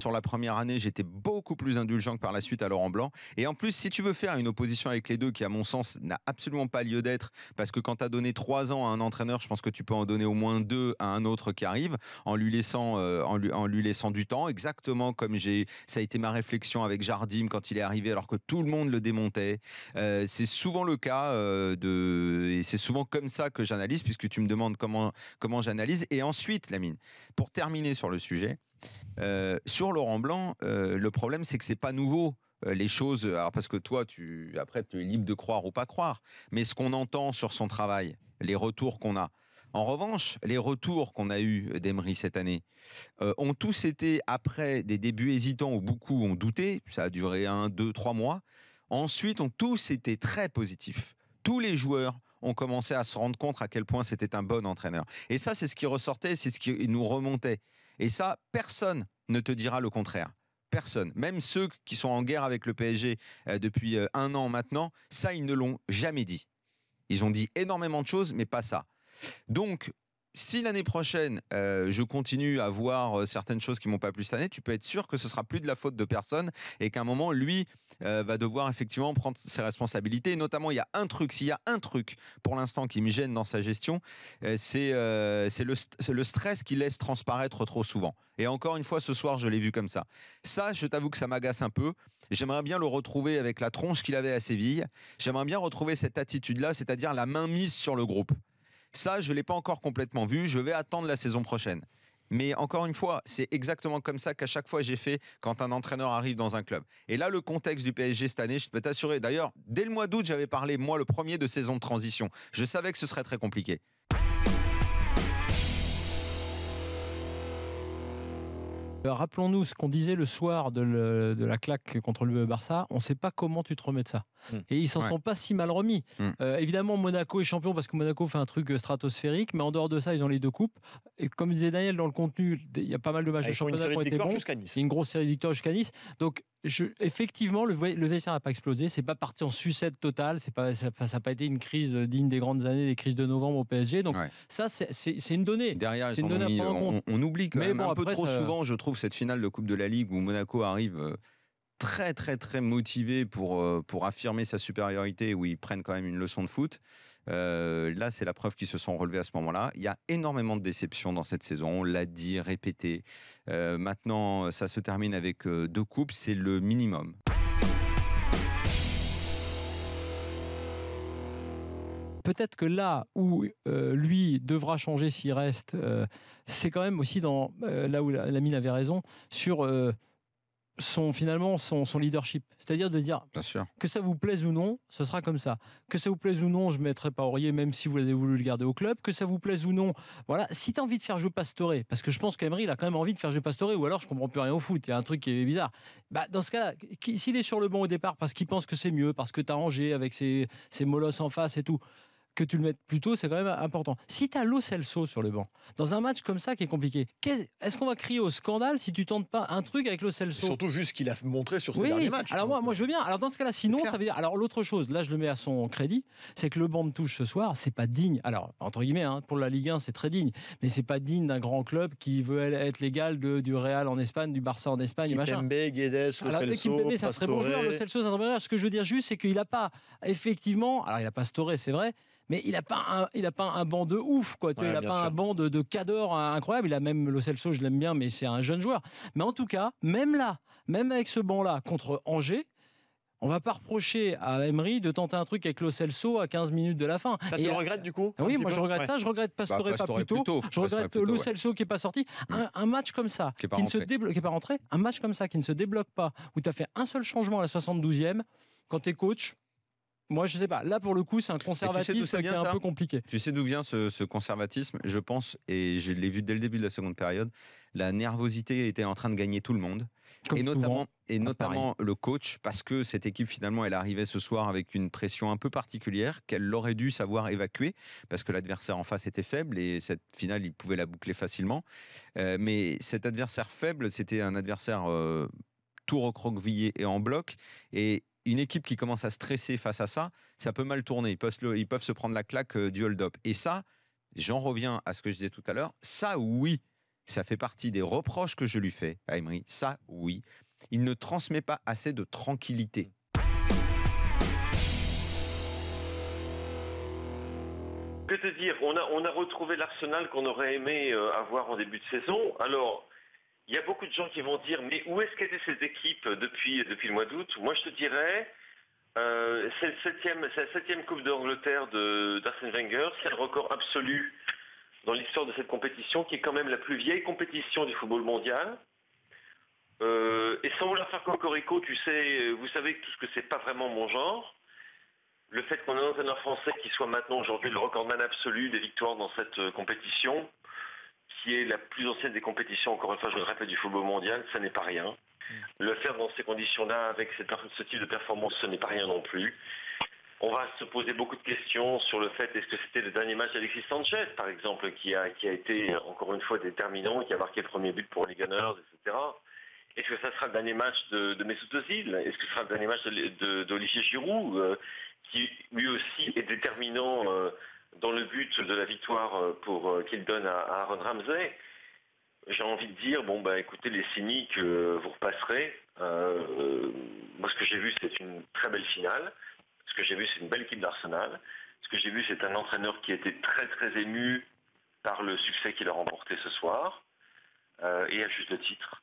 sur la première année, j'étais beaucoup plus indulgent que par la suite à Laurent Blanc. Et en plus, si tu veux faire une opposition avec les deux, qui à mon sens n'a absolument pas lieu d'être, parce que quand tu as donné 3 ans à un entraîneur, je pense que tu peux en donner au moins 2 à un autre qui arrive, en lui laissant du temps, exactement comme ça a été ma réflexion avec Jardim quand il est arrivé, alors que tout le monde le démontait. C'est souvent le cas et c'est souvent comme ça que j'analyse, puisque tu me demandes comment j'analyse. Et ensuite, Lamine, pour terminer sur le sujet, sur Laurent Blanc, le problème c'est que c'est pas nouveau. Les choses, alors parce que toi, après, tu es libre de croire ou pas croire, mais ce qu'on entend sur son travail, les retours qu'on a. En revanche, les retours qu'on a eus d'Emery cette année ont tous été après des débuts hésitants où beaucoup ont douté, ça a duré 1, 2, 3 mois. Ensuite, ont tous été très positifs. Tous les joueurs ont commencé à se rendre compte à quel point c'était un bon entraîneur. Et ça, c'est ce qui ressortait, c'est ce qui nous remontait. Et ça, personne ne te dira le contraire. Personne. Même ceux qui sont en guerre avec le PSG depuis 1 an maintenant, ça, ils ne l'ont jamais dit. Ils ont dit énormément de choses, mais pas ça. Donc, si l'année prochaine, je continue à voir certaines choses qui m'ont pas plu cette année, tu peux être sûr que ce sera plus de la faute de personne et qu'à un moment, lui va devoir effectivement prendre ses responsabilités. Et notamment, s'il y a un truc pour l'instant qui me gêne dans sa gestion, c'est le stress qu'il laisse transparaître trop souvent. Et encore une fois, ce soir, je l'ai vu comme ça. Ça, je t'avoue que ça m'agace un peu. J'aimerais bien le retrouver avec la tronche qu'il avait à Séville. J'aimerais bien retrouver cette attitude-là, c'est-à-dire la main mise sur le groupe. Ça, je ne l'ai pas encore complètement vu. Je vais attendre la saison prochaine. Mais encore une fois, c'est exactement comme ça qu'à chaque fois j'ai fait quand un entraîneur arrive dans un club. Et là, le contexte du PSG cette année, je peux t'assurer. D'ailleurs, dès le mois d'août, j'avais parlé, moi, le premier de saison de transition. Je savais que ce serait très compliqué. Rappelons-nous ce qu'on disait le soir de la claque contre le Barça. On ne sait pas comment tu te remets de ça. Et ils s'en sont pas si mal remis. Évidemment, Monaco est champion parce que Monaco fait un truc stratosphérique, mais en dehors de ça, ils ont les 2 coupes. Et comme disait Daniel, dans le contenu, il y a pas mal de matchs de championnat qui ont été bons. Il y a une grosse série de victoires jusqu'à Nice. Donc, effectivement, le vestiaire n'a pas explosé. C'est pas parti en sucette totale. Ça n'a pas été une crise digne des grandes années, des crises de novembre au PSG. Donc, ça, c'est une donnée. Derrière, c'est une donnée à prendre en compte. On oublie quand même un peu trop souvent, je trouve, cette finale de Coupe de la Ligue où Monaco arrive très très très motivé pour affirmer sa supériorité, où ils prennent quand même une leçon de foot. Là, c'est la preuve qu'ils se sont relevés à ce moment-là. Il y a énormément de déceptions dans cette saison, on l'a dit, répété. Maintenant, ça se termine avec 2 coupes, c'est le minimum. Peut-être que là où lui devra changer s'il reste, c'est quand même aussi là où Lamine avait raison, sur son leadership. C'est-à-dire de dire que ça vous plaise ou non, ce sera comme ça. Que ça vous plaise ou non, je ne mettrai pas Aurier, même si vous avez voulu le garder au club. Que ça vous plaise ou non, voilà. Si tu as envie de faire jouer Pastore, parce que je pense qu'Emery, il a quand même envie de faire jouer Pastore, ou alors je ne comprends plus rien au foot, il y a un truc qui est bizarre. Dans ce cas-là, s'il est sur le banc au départ parce qu'il pense que c'est mieux, parce que tu as Angers avec ses molosses en face et tout, que tu le mettes plus tôt, c'est quand même important. Si tu as Lo Celso sur le banc, dans un match comme ça qui est compliqué, est-ce qu'on va crier au scandale si tu tentes pas un truc avec Lo Celso ? Surtout juste ce qu'il a montré sur ses derniers matchs. Alors moi je veux bien. Alors dans ce cas-là, sinon ça veut dire. Alors l'autre chose, là je le mets à son crédit, c'est que le banc de touche ce soir, c'est pas digne. Alors entre guillemets, pour la Ligue 1, c'est très digne, mais c'est pas digne d'un grand club qui veut être l'égal du Real en Espagne, du Barça en Espagne, machin. Kimpembe, Guedes, Lo Celso, Kimpembe, c'est un très bon joueur. Lo Celso, c'est un très bon joueur. Ce que je veux dire juste, c'est qu'il a pas effectivement. Alors il a pas Pastore, c'est vrai. Mais il n'a pas un banc de ouf, quoi. Il n'a pas un banc de cadors incroyable. Il a même Lo Celso, je l'aime bien, mais c'est un jeune joueur. Mais en tout cas, même là, même avec ce banc-là contre Angers, on ne va pas reprocher à Emery de tenter un truc avec Lo Celso à 15 minutes de la fin. Ça, tu le regrettes du coup ? Oui, moi je regrette ça. Je regrette Pastore pas plus tôt. Je regrette Lo Celso qui n'est pas sorti. Un match comme ça, qui n'est pas rentré, un match comme ça qui ne se débloque pas, où tu as fait un seul changement à la 72e, quand tu es coach. Moi, je sais pas. Là, pour le coup, c'est un conservatisme qui est un peu compliqué. Tu sais d'où vient ce conservatisme ? Je pense, et je l'ai vu dès le début de la seconde période, la nervosité était en train de gagner tout le monde. Comme et notamment le coach, parce que cette équipe, finalement, elle arrivait ce soir avec une pression un peu particulière qu'elle aurait dû savoir évacuer, parce que l'adversaire en face était faible, et cette finale, il pouvait la boucler facilement. Mais cet adversaire faible, c'était un adversaire tout recroquevillé et en bloc, et une équipe qui commence à stresser face à ça, ça peut mal tourner. Ils peuvent se prendre la claque du hold-up. Et ça, j'en reviens à ce que je disais tout à l'heure, ça oui, Ça fait partie des reproches que je lui fais à Emery. Ça, oui. Il ne transmet pas assez de tranquillité. Que te dire, on a retrouvé l'Arsenal qu'on aurait aimé avoir en début de saison. Alors, il y a beaucoup de gens qui vont dire, mais où est-ce qu'étaient ces équipes depuis le mois d'août? Moi, je te dirais, c'est la septième Coupe d'Angleterre d'Arsène Wenger. C'est le record absolu dans l'histoire de cette compétition, qui est quand même la plus vieille compétition du football mondial. Et sans vouloir faire cocorico, vous savez tous que c'est pas vraiment mon genre. Le fait qu'on ait un entraîneur français qui soit maintenant aujourd'hui le recordman absolu des victoires dans cette compétition, qui est la plus ancienne des compétitions, encore une fois je le répète, du football mondial, ça n'est pas rien. Le faire dans ces conditions-là, avec ce type de performance, ce n'est pas rien non plus. On va se poser beaucoup de questions sur le fait, est-ce que c'était le dernier match d'Alexis Sanchez, par exemple, qui a été encore une fois déterminant, qui a marqué le premier but pour les Gunners, etc. Est-ce que ça sera le dernier match de Mesut Özil? Est-ce que ce sera le dernier match d'Olivier Giroud, qui lui aussi est déterminant dans le but de la victoire qu'il donne à Aaron Ramsey? J'ai envie de dire, bon bah écoutez, les cyniques, vous repasserez. Moi ce que j'ai vu c'est une très belle finale. Ce que j'ai vu c'est une belle équipe d'Arsenal. Ce que j'ai vu c'est un entraîneur qui était très très ému par le succès qu'il a remporté ce soir. Et à juste titre.